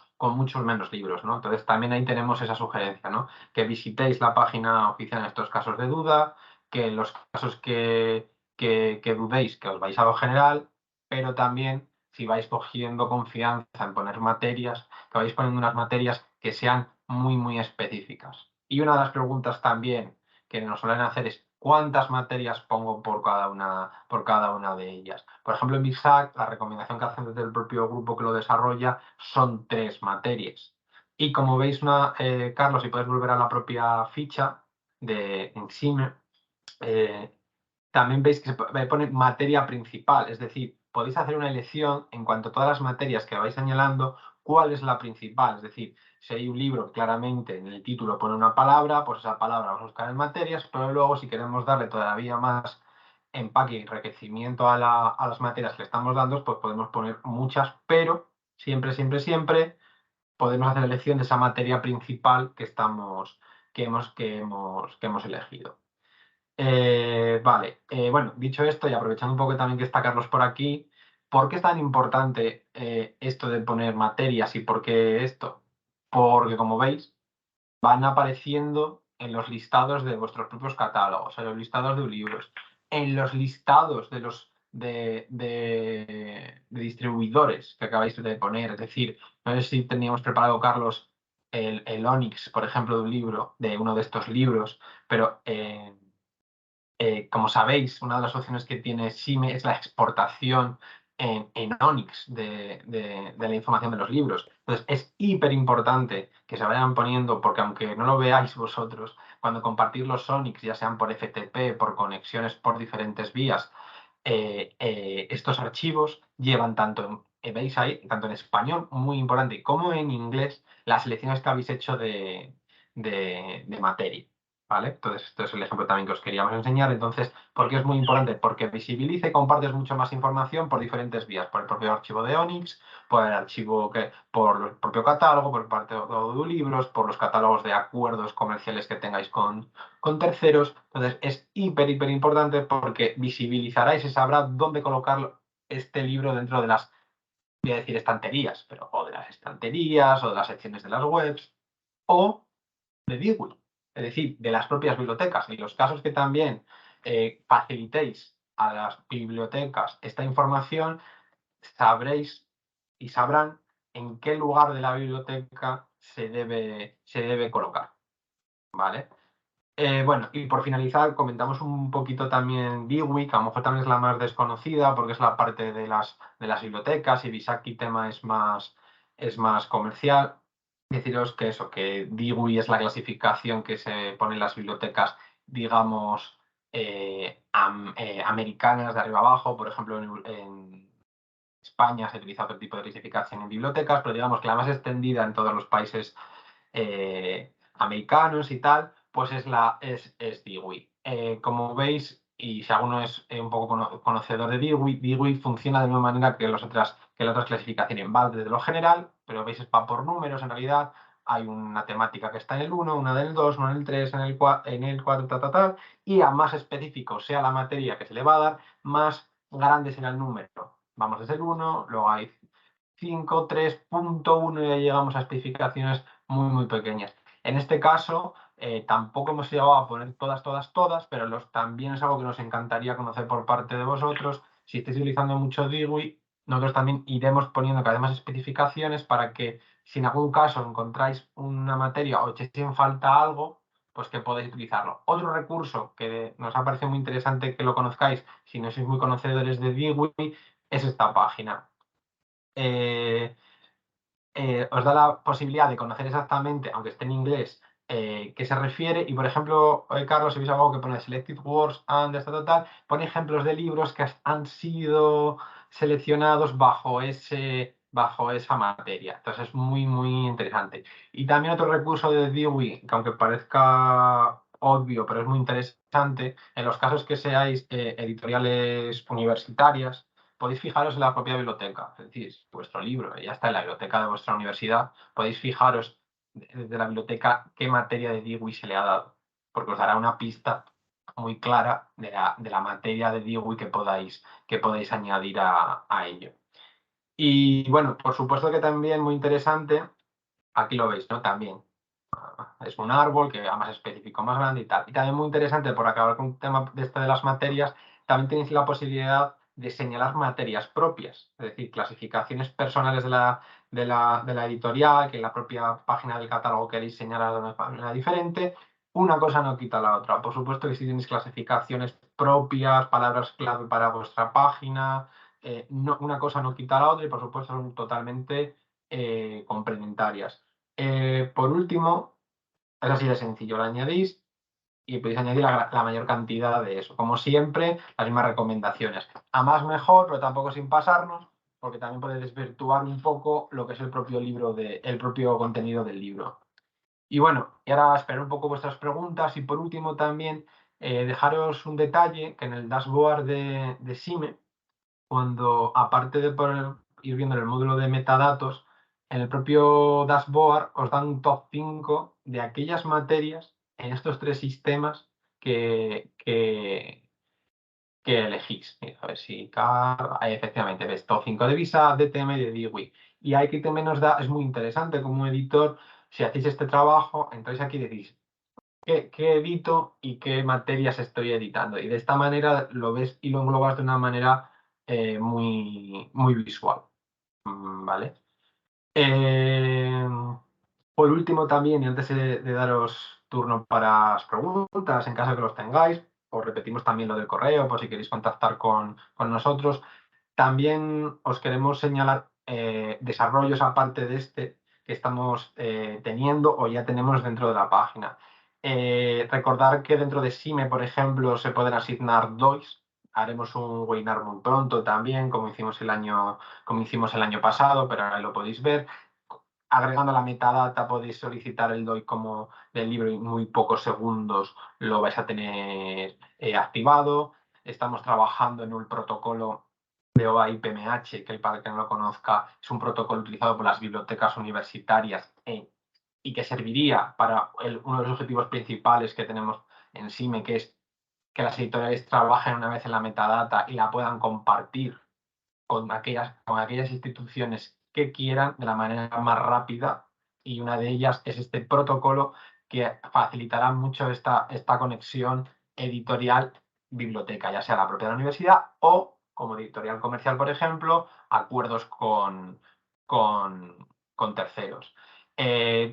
libros, ¿no? Entonces también ahí tenemos esa sugerencia, ¿no? Que visitéis la página oficial en estos casos de duda, que en los casos que que dudéis que os vais a lo general, pero también si vais cogiendo confianza en poner materias, que vais poniendo unas materias que sean muy, muy específicas. Y una de las preguntas también que nos suelen hacer es ¿cuántas materias pongo por cada una de ellas? Por ejemplo, en BISAC, la recomendación que hacen desde el propio grupo que lo desarrolla son 3 materias. Y como veis, Carlos, si puedes volver a la propia ficha de Ensime, también veis que se pone materia principal, es decir, podéis hacer una elección en cuanto a todas las materias que vais señalando, cuál es la principal. Es decir, si hay un libro, claramente en el título pone una palabra, pues esa palabra vamos a buscar en materias, pero luego si queremos darle todavía más empaque y enriquecimiento a las materias que le estamos dando, pues podemos poner muchas, pero siempre, siempre, siempre podemos hacer elección de esa materia principal que hemos elegido. Vale, bueno, dicho esto y aprovechando un poco también que está Carlos por aquí, ¿por qué es tan importante esto de poner materias y por qué esto? Porque como veis, van apareciendo en los listados de vuestros propios catálogos, en los listados de libros, en los listados de distribuidores que acabáis de poner. Es decir, no sé si teníamos preparado, Carlos, el Onyx, por ejemplo, de un libro, de uno de estos libros, pero como sabéis, una de las opciones que tiene Sime es la exportación en Onyx de la información de los libros. Entonces, es hiper importante que se vayan poniendo, porque aunque no lo veáis vosotros, cuando compartís los Onyx, ya sean por FTP, por conexiones por diferentes vías, estos archivos llevan veis ahí, tanto en español, muy importante, como en inglés, las selecciones que habéis hecho de materia. ¿Vale? Entonces, este es el ejemplo también que os queríamos enseñar. Entonces, ¿por qué es muy importante? Porque visibiliza y compartes mucho más información por diferentes vías, por el propio archivo de Onyx, por el por el propio catálogo, por parte de libros, por los catálogos de acuerdos comerciales que tengáis con terceros. Entonces, es hiper, hiper importante porque visibilizará y se sabrá dónde colocar este libro dentro de las, voy a decir estanterías, pero o de las estanterías o de las secciones de las webs o de Dewey, es decir, de las propias bibliotecas. Y los casos que también facilitéis a las bibliotecas esta información, sabréis y sabrán en qué lugar de la biblioteca se debe colocar. ¿Vale? Bueno, y por finalizar, comentamos un poquito también Dewey, que a lo mejor también es la más desconocida porque es la parte de las bibliotecas y Bisaki tema es más comercial. Deciros que eso, que Dewey es la clasificación que se pone en las bibliotecas, digamos, americanas de arriba abajo. Por ejemplo, en España se utiliza otro tipo de clasificación en bibliotecas, pero digamos que la más extendida en todos los países americanos y tal, pues es Dewey. Como veis, y si alguno es un poco conocedor de Dewey funciona de la misma manera que las otras clasificaciones. Va desde lo general, pero veis, va por números en realidad. Hay una temática que está en el 1, una del 2, una en el 3, en el 4, y a más específico sea la materia que se le va a dar, más grande será el número. Vamos desde el 1, luego hay 5, 3.1 y ya llegamos a especificaciones muy, muy pequeñas. En este caso, tampoco hemos llegado a poner todas, todas, todas, pero también es algo que nos encantaría conocer por parte de vosotros. Si estáis utilizando mucho Dewey, nosotros también iremos poniendo cada vez más especificaciones para que si en algún caso encontráis una materia o echéis en falta algo, pues que podáis utilizarlo. Otro recurso que nos ha parecido muy interesante que lo conozcáis, si no sois muy conocedores de Dewey, es esta página. Os da la posibilidad de conocer exactamente, aunque esté en inglés, qué se refiere. Y, por ejemplo, Carlos, si veis algo que pone Selected Words and total, pone ejemplos de libros que han sido seleccionados bajo esa materia. Entonces es muy, muy interesante. Y también otro recurso de Dewey, que aunque parezca obvio, pero es muy interesante, en los casos que seáis editoriales universitarias, podéis fijaros en la propia biblioteca, es decir, vuestro libro ya está en la biblioteca de vuestra universidad, podéis fijaros desde la biblioteca qué materia de Dewey se le ha dado, porque os dará una pista muy clara de la materia de Dewey que podáis añadir a ello. Y bueno, por supuesto que también muy interesante, aquí lo veis, ¿no? También es un árbol que va más específico, más grande y tal. Y también muy interesante, por acabar con el tema de las materias, también tenéis la posibilidad de señalar materias propias, es decir, clasificaciones personales de la editorial, que en la propia página del catálogo queréis señalar de una manera diferente. Una cosa no quita la otra. Por supuesto que si tenéis clasificaciones propias, palabras clave para vuestra página, una cosa no quita la otra y por supuesto son totalmente complementarias. Por último, es así de sencillo, lo añadís y podéis añadir la mayor cantidad de eso. Como siempre, las mismas recomendaciones. A más mejor, pero tampoco sin pasarnos, porque también puede desvirtuar un poco lo que es el propio el propio contenido del libro. Y bueno, y ahora esperar un poco vuestras preguntas y por último también dejaros un detalle que en el dashboard de SIME, cuando aparte de ir viendo en el módulo de metadatos, en el propio dashboard os dan un top 5 de aquellas materias en estos tres sistemas que elegís. Mira, a ver si ahí efectivamente ves top 5 de Visa, DTM y de DWI. Y ahí que también nos da, es muy interesante como editor, si hacéis este trabajo, entráis aquí y decís, ¿qué edito y qué materias estoy editando? Y de esta manera lo ves y lo englobas de una manera muy visual. ¿Vale? Eh, por último, también, y antes de daros turno para las preguntas, en caso de que los tengáis, os repetimos también lo del correo, por si queréis contactar con nosotros. También os queremos señalar desarrollos aparte de este que estamos teniendo o ya tenemos dentro de la página. Recordar que dentro de SIME, por ejemplo, se pueden asignar DOIs. Haremos un webinar muy pronto también, como hicimos el año pasado, pero ahora lo podéis ver. Agregando la metadata podéis solicitar el DOI como del libro y en muy pocos segundos lo vais a tener activado. Estamos trabajando en un protocolo de OAI-PMH, que para el que no lo conozca es un protocolo utilizado por las bibliotecas universitarias y que serviría para uno de los objetivos principales que tenemos en SIME, que es que las editoriales trabajen una vez en la metadata y la puedan compartir con aquellas instituciones que quieran de la manera más rápida y una de ellas es este protocolo que facilitará mucho esta conexión editorial biblioteca, ya sea la propia de la universidad o como editorial comercial, por ejemplo, acuerdos con terceros.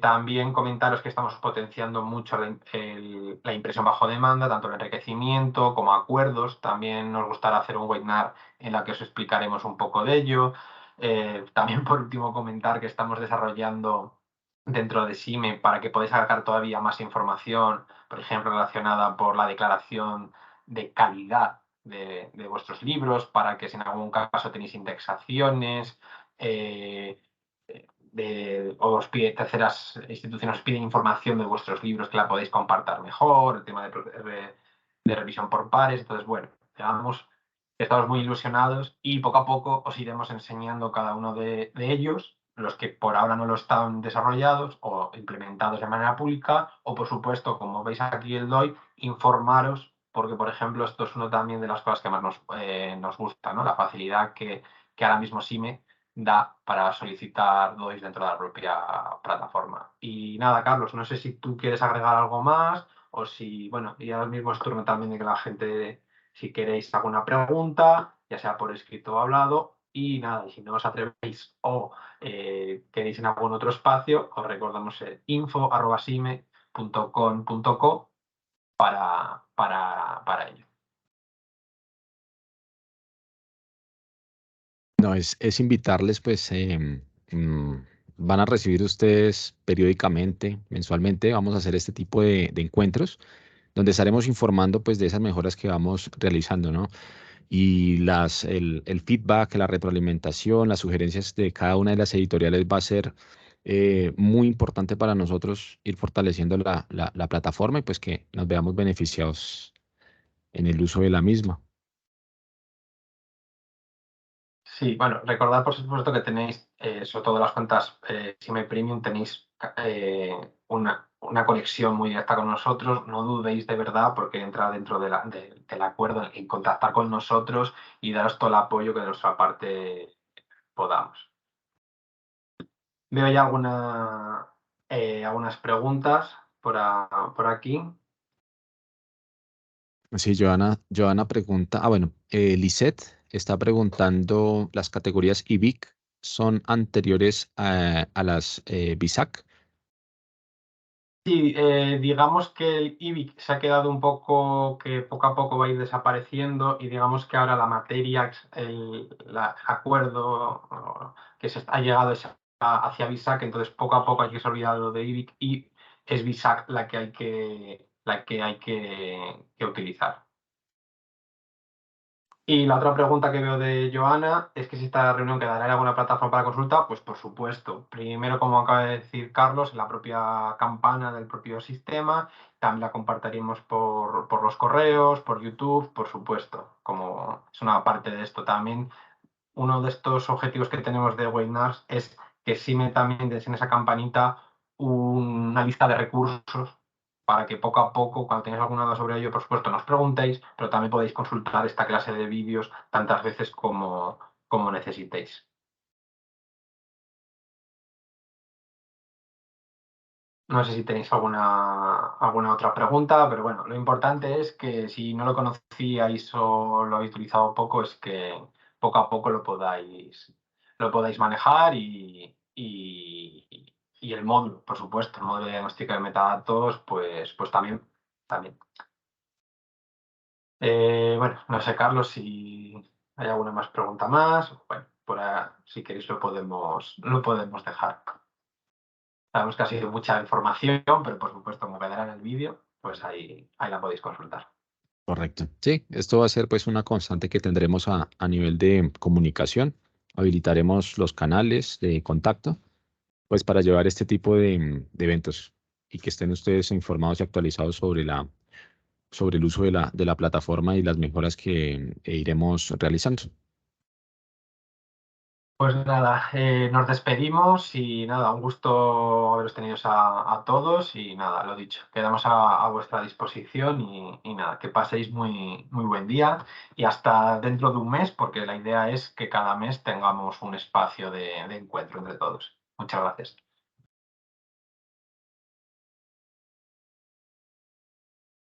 También comentaros que estamos potenciando mucho la impresión bajo demanda, tanto el enriquecimiento como acuerdos. También nos gustará hacer un webinar en la que os explicaremos un poco de ello. También por último comentar que estamos desarrollando dentro de SIME para que podáis sacar todavía más información, por ejemplo, relacionada por la declaración de calidad de vuestros libros, para que si en algún caso tenéis indexaciones, o os pide, terceras instituciones os piden información de vuestros libros que la podéis compartir mejor, el tema de revisión por pares. Entonces, bueno, digamos, estamos muy ilusionados y poco a poco os iremos enseñando cada uno de ellos, los que por ahora no lo están desarrollados o implementados de manera pública, o por supuesto, como veis aquí el DOI, informaros, porque por ejemplo, esto es uno también de las cosas que más nos gusta, ¿no? La facilidad que ahora mismo SIME da para solicitar DOIs dentro de la propia plataforma. Y nada, Carlos, no sé si tú quieres agregar algo más o si, bueno, y ahora mismo es turno también de que la gente, si queréis alguna pregunta, ya sea por escrito o hablado, y nada, y si no os atrevéis o queréis en algún otro espacio, os recordamos el info@sime.com.co para ello. No, es invitarles, pues van a recibir ustedes periódicamente, mensualmente, vamos a hacer este tipo de encuentros donde estaremos informando pues de esas mejoras que vamos realizando, ¿no? Y el feedback, la retroalimentación, las sugerencias de cada una de las editoriales va a ser muy importante para nosotros ir fortaleciendo la plataforma y pues que nos veamos beneficiados en el uso de la misma. Sí, bueno, recordad por supuesto que tenéis, sobre todo las cuentas SIME Premium, tenéis una conexión muy directa con nosotros. No dudéis de verdad porque entra dentro del acuerdo en contactar con nosotros y daros todo el apoyo que de nuestra parte podamos. Veo ya algunas preguntas por aquí. Sí, Joana pregunta, bueno, Lisette está preguntando, ¿las categorías IBIC son anteriores a las BISAC? Sí, digamos que el IBIC se ha quedado un poco, que poco a poco va a ir desapareciendo y digamos que ahora la materia, el acuerdo que se ha llegado es hacia BISAC, entonces poco a poco hay que se olvidado de IBIC y es BISAC la que hay que utilizar. Y la otra pregunta que veo de Joana es que si esta reunión quedará en alguna plataforma para consulta, pues por supuesto. Primero, como acaba de decir Carlos, en la propia campana del propio sistema, también la compartiremos por los correos, por YouTube, por supuesto, como es una parte de esto también. Uno de estos objetivos que tenemos de webinars es que sí me también des en esa campanita una lista de recursos para que poco a poco, cuando tengáis alguna duda sobre ello, por supuesto, nos preguntéis, pero también podéis consultar esta clase de vídeos tantas veces como necesitéis. No sé si tenéis alguna otra pregunta, pero bueno, lo importante es que si no lo conocíais o lo habéis utilizado poco, es que poco a poco lo podáis manejar y el módulo, por supuesto, el módulo de diagnóstica de metadatos, pues también. Bueno, no sé, Carlos, si hay alguna más pregunta más. Bueno, si queréis lo podemos dejar. Sabemos que ha sido mucha información, pero por supuesto, como quedará en el vídeo, pues ahí la podéis consultar. Correcto. Sí, esto va a ser pues una constante que tendremos a nivel de comunicación. Habilitaremos los canales de contacto pues para llevar este tipo de eventos y que estén ustedes informados y actualizados sobre el uso de la plataforma y las mejoras que iremos realizando. Pues nada, nos despedimos y nada, un gusto haberos tenido a todos y nada, lo dicho, quedamos a vuestra disposición y nada, que paséis muy, muy buen día y hasta dentro de un mes, porque la idea es que cada mes tengamos un espacio de encuentro entre todos. Muchas gracias.